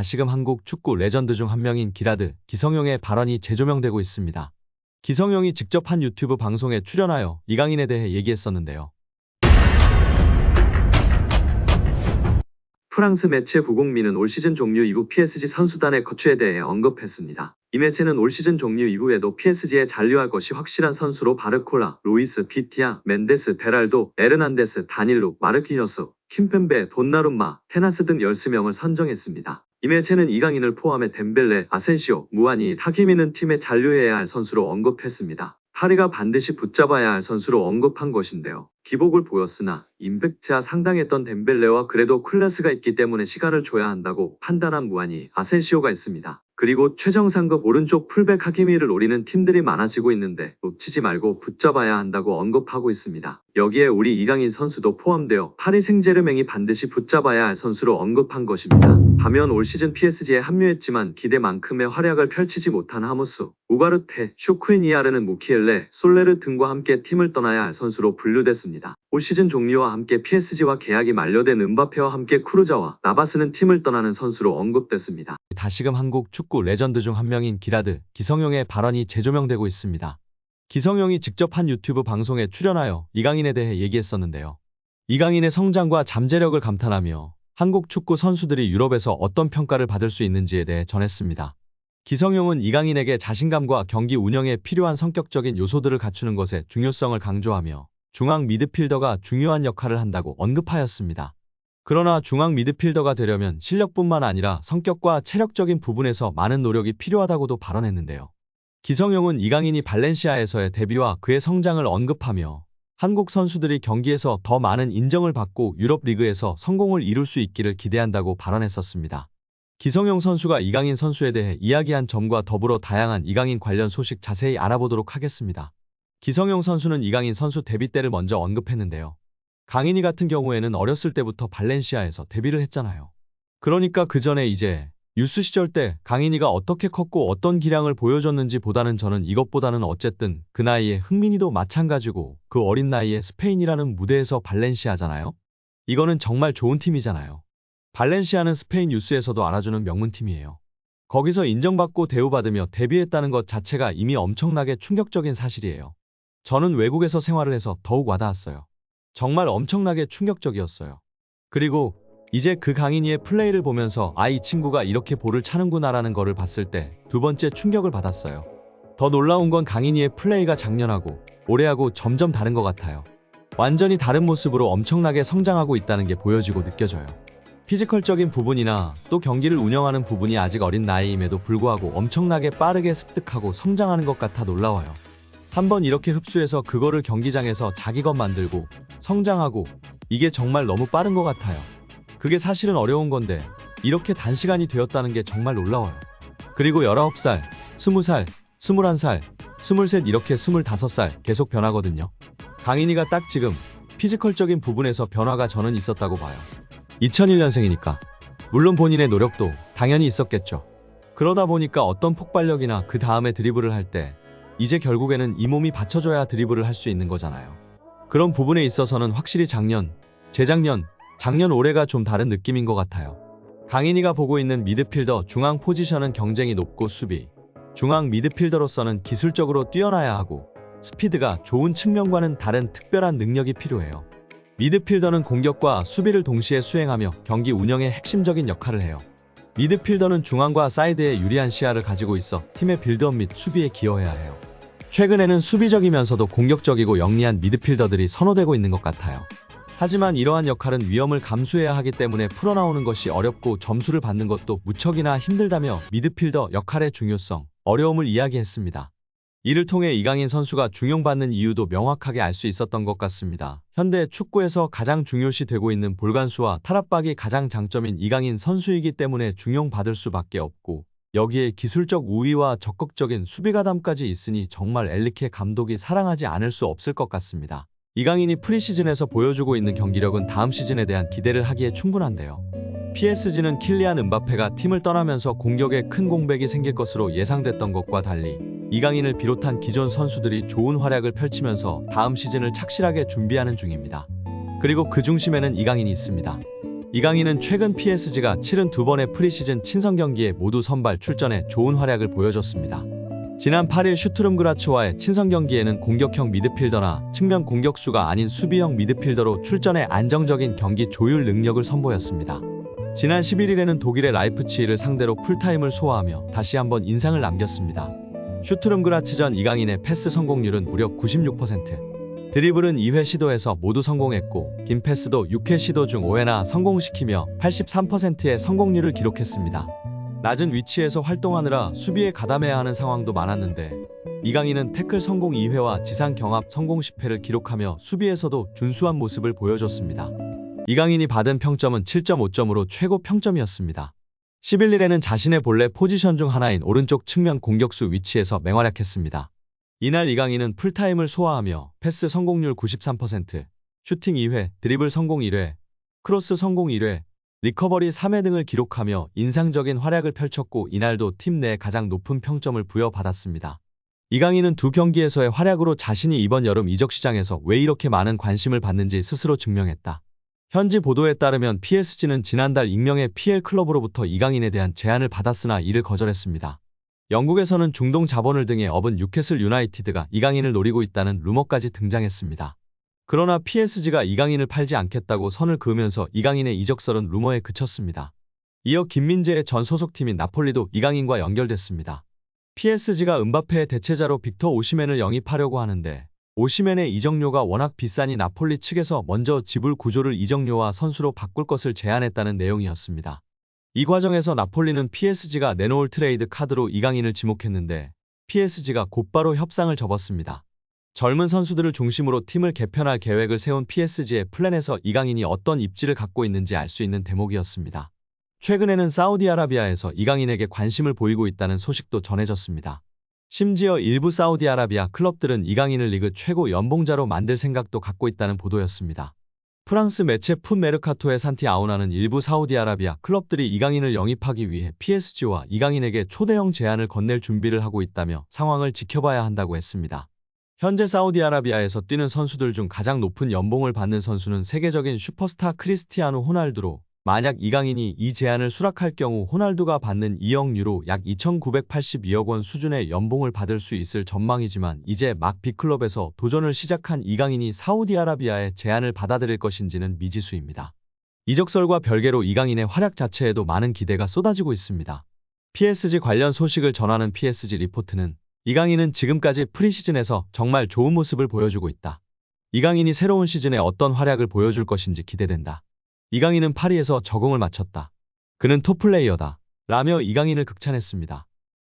다시금 한국 축구 레전드 중 한 명인 기라드, 기성용의 발언이 재조명되고 있습니다. 기성용이 직접 한 유튜브 방송에 출연하여 이강인에 대해 얘기했었는데요. 프랑스 매체 구공민은 올 시즌 종료 이후 PSG 선수단의 거취에 대해 언급했습니다. 이 매체는 올 시즌 종료 이후에도 PSG에 잔류할 것이 확실한 선수로 바르콜라, 루이스, 비티아, 멘데스, 베랄도, 에르난데스, 다닐루, 마르키녀스, 킴펜베, 돈나룸마, 테나스 등 13명을 선정했습니다. 이 매체는 이강인을 포함해 덴벨레, 아센시오, 무아니, 하키미는 팀에 잔류해야 할 선수로 언급했습니다. 파리가 반드시 붙잡아야 할 선수로 언급한 것인데요. 기복을 보였으나 임팩트가 상당했던 덴벨레와 그래도 클래스가 있기 때문에 시간을 줘야 한다고 판단한 무아니, 아센시오가 있습니다. 그리고 최정상급 오른쪽 풀백 하키미를 노리는 팀들이 많아지고 있는데 놓치지 말고 붙잡아야 한다고 언급하고 있습니다. 여기에 우리 이강인 선수도 포함되어 파리 생제르맹이 반드시 붙잡아야 할 선수로 언급한 것입니다. 반면 올 시즌 PSG에 합류했지만 기대만큼의 활약을 펼치지 못한 하무스, 우가르테, 쇼크이니아르는 무키엘레, 솔레르 등과 함께 팀을 떠나야 할 선수로 분류됐습니다. 올 시즌 종료와 함께 PSG와 계약이 만료된 은바페와 함께 크루자와 나바스는 팀을 떠나는 선수로 언급됐습니다. 다시금 한국 축구 레전드 중 한 명인 기라드, 기성용의 발언이 재조명되고 있습니다. 기성용이 직접 한 유튜브 방송에 출연하여 이강인에 대해 얘기했었는데요. 이강인의 성장과 잠재력을 감탄하며 한국 축구 선수들이 유럽에서 어떤 평가를 받을 수 있는지에 대해 전했습니다. 기성용은 이강인에게 자신감과 경기 운영에 필요한 성격적인 요소들을 갖추는 것의 중요성을 강조하며 중앙 미드필더가 중요한 역할을 한다고 언급하였습니다. 그러나 중앙 미드필더가 되려면 실력뿐만 아니라 성격과 체력적인 부분에서 많은 노력이 필요하다고도 발언했는데요. 기성용은 이강인이 발렌시아에서의 데뷔와 그의 성장을 언급하며 한국 선수들이 경기에서 더 많은 인정을 받고 유럽 리그에서 성공을 이룰 수 있기를 기대한다고 발언했었습니다. 기성용 선수가 이강인 선수에 대해 이야기한 점과 더불어 다양한 이강인 관련 소식 자세히 알아보도록 하겠습니다. 기성용 선수는 이강인 선수 데뷔 때를 먼저 언급했는데요. 강인이 같은 경우에는 어렸을 때부터 발렌시아에서 데뷔를 했잖아요. 그러니까 그 전에 이제 유스 시절 때 강인이가 어떻게 컸고 어떤 기량을 보여줬는지 보다는 저는 이것보다는 어쨌든 그 나이에 흥민이도 마찬가지고 그 어린 나이에 스페인이라는 무대에서 발렌시아잖아요. 이거는 정말 좋은 팀이잖아요. 발렌시아는 스페인 유스에서도 알아주는 명문팀이에요. 거기서 인정받고 대우받으며 데뷔했다는 것 자체가 이미 엄청나게 충격적인 사실이에요. 저는 외국에서 생활을 해서 더욱 와닿았어요. 정말 엄청나게 충격적이었어요. 그리고 이제 그 강인이의 플레이를 보면서 이 친구가 이렇게 볼을 차는구나라는 거를 봤을 때 두 번째 충격을 받았어요. 더 놀라운 건 강인이의 플레이가 작년하고 올해하고 점점 다른 것 같아요. 완전히 다른 모습으로 엄청나게 성장하고 있다는 게 보여지고 느껴져요. 피지컬적인 부분이나 또 경기를 운영하는 부분이 아직 어린 나이임에도 불구하고 엄청나게 빠르게 습득하고 성장하는 것 같아 놀라워요. 한번 이렇게 흡수해서 그거를 경기장에서 자기 것 만들고 성장하고 이게 정말 너무 빠른 것 같아요. 그게 사실은 어려운 건데 이렇게 단시간이 되었다는 게 정말 놀라워요. 그리고 19살, 20살, 21살, 23 이렇게 25살 계속 변하거든요. 강인이가 딱 지금 피지컬적인 부분에서 변화가 저는 있었다고 봐요. 2001년생이니까 물론 본인의 노력도 당연히 있었겠죠. 그러다 보니까 어떤 폭발력이나 그 다음에 드리블을 할 때 이제 결국에는 이 몸이 받쳐줘야 드리블을 할 수 있는 거잖아요. 그런 부분에 있어서는 확실히 작년, 재작년, 작년 올해가 좀 다른 느낌인 것 같아요. 강인이가 보고 있는 미드필더 중앙 포지션은 경쟁이 높고 수비, 중앙 미드필더로서는 기술적으로 뛰어나야 하고 스피드가 좋은 측면과는 다른 특별한 능력이 필요해요. 미드필더는 공격과 수비를 동시에 수행하며 경기 운영의 핵심적인 역할을 해요. 미드필더는 중앙과 사이드에 유리한 시야를 가지고 있어 팀의 빌드업 및 수비에 기여해야 해요. 최근에는 수비적이면서도 공격적이고 영리한 미드필더들이 선호되고 있는 것 같아요. 하지만 이러한 역할은 위험을 감수해야 하기 때문에 풀어나오는 것이 어렵고 점수를 받는 것도 무척이나 힘들다며 미드필더 역할의 중요성, 어려움을 이야기했습니다. 이를 통해 이강인 선수가 중용받는 이유도 명확하게 알 수 있었던 것 같습니다. 현대 축구에서 가장 중요시 되고 있는 볼간수와 탈압박이 가장 장점인 이강인 선수이기 때문에 중용받을 수밖에 없고 여기에 기술적 우위와 적극적인 수비가담까지 있으니 정말 엔리케 감독이 사랑하지 않을 수 없을 것 같습니다. 이강인이 프리시즌에서 보여주고 있는 경기력은 다음 시즌에 대한 기대를 하기에 충분한데요. PSG는 킬리안 은바페가 팀을 떠나면서 공격에 큰 공백이 생길 것으로 예상됐던 것과 달리 이강인을 비롯한 기존 선수들이 좋은 활약을 펼치면서 다음 시즌을 착실하게 준비하는 중입니다. 그리고 그 중심에는 이강인이 있습니다. 이강인은 최근 PSG가 치른 두 번의 프리시즌 친선 경기에 모두 선발 출전해 좋은 활약을 보여줬습니다. 지난 8일 슈투름그라츠와의 친선 경기에는 공격형 미드필더나 측면 공격수가 아닌 수비형 미드필더로 출전해 안정적인 경기 조율 능력을 선보였습니다. 지난 11일에는 독일의 라이프치히를 상대로 풀타임을 소화하며 다시 한번 인상을 남겼습니다. 슈투름그라츠전 이강인의 패스 성공률은 무려 96%. 드리블은 2회 시도에서 모두 성공했고 긴 패스도 6회 시도 중 5회나 성공시키며 83%의 성공률을 기록했습니다. 낮은 위치에서 활동하느라 수비에 가담해야 하는 상황도 많았는데 이강인은 태클 성공 2회와 지상 경합 성공 10회를 기록하며 수비에서도 준수한 모습을 보여줬습니다. 이강인이 받은 평점은 7.5점으로 최고 평점이었습니다. 11일에는 자신의 본래 포지션 중 하나인 오른쪽 측면 공격수 위치에서 맹활약했습니다. 이날 이강인은 풀타임을 소화하며 패스 성공률 93%, 슈팅 2회, 드리블 성공 1회, 크로스 성공 1회, 리커버리 3회 등을 기록하며 인상적인 활약을 펼쳤고 이날도 팀 내 가장 높은 평점을 부여받았습니다. 이강인은 두 경기에서의 활약으로 자신이 이번 여름 이적 시장에서 왜 이렇게 많은 관심을 받는지 스스로 증명했다. 현지 보도에 따르면 PSG는 지난달 익명의 PL 클럽으로부터 이강인에 대한 제안을 받았으나 이를 거절했습니다. 영국에서는 중동 자본을 등에 업은 뉴캐슬 유나이티드가 이강인을 노리고 있다는 루머까지 등장했습니다. 그러나 PSG가 이강인을 팔지 않겠다고 선을 그으면서 이강인의 이적설은 루머에 그쳤습니다. 이어 김민재의 전 소속팀인 나폴리도 이강인과 연결됐습니다. PSG가 음바페의 대체자로 빅터 오시멘을 영입하려고 하는데 오시멘의 이적료가 워낙 비싸니 나폴리 측에서 먼저 지불 구조를 이적료와 선수로 바꿀 것을 제안했다는 내용이었습니다. 이 과정에서 나폴리는 PSG가 내놓을 트레이드 카드로 이강인을 지목했는데 PSG가 곧바로 협상을 접었습니다. 젊은 선수들을 중심으로 팀을 개편할 계획을 세운 PSG의 플랜에서 이강인이 어떤 입지를 갖고 있는지 알 수 있는 대목이었습니다. 최근에는 사우디아라비아에서 이강인에게 관심을 보이고 있다는 소식도 전해졌습니다. 심지어 일부 사우디아라비아 클럽들은 이강인을 리그 최고 연봉자로 만들 생각도 갖고 있다는 보도였습니다. 프랑스 매체 풋 메르카토의 산티 아우나는 일부 사우디아라비아 클럽들이 이강인을 영입하기 위해 PSG와 이강인에게 초대형 제안을 건넬 준비를 하고 있다며 상황을 지켜봐야 한다고 했습니다. 현재 사우디아라비아에서 뛰는 선수들 중 가장 높은 연봉을 받는 선수는 세계적인 슈퍼스타 크리스티아노 호날두로 만약 이강인이 이 제안을 수락할 경우 호날두가 받는 2억 유로 약 2,982억 원 수준의 연봉을 받을 수 있을 전망이지만 이제 막 B클럽에서 도전을 시작한 이강인이 사우디아라비아의 제안을 받아들일 것인지는 미지수입니다. 이적설과 별개로 이강인의 활약 자체에도 많은 기대가 쏟아지고 있습니다. PSG 관련 소식을 전하는 PSG 리포트는 이강인은 지금까지 프리시즌에서 정말 좋은 모습을 보여주고 있다. 이강인이 새로운 시즌에 어떤 활약을 보여줄 것인지 기대된다. 이강인은 파리에서 적응을 마쳤다. 그는 톱플레이어다. 라며 이강인을 극찬했습니다.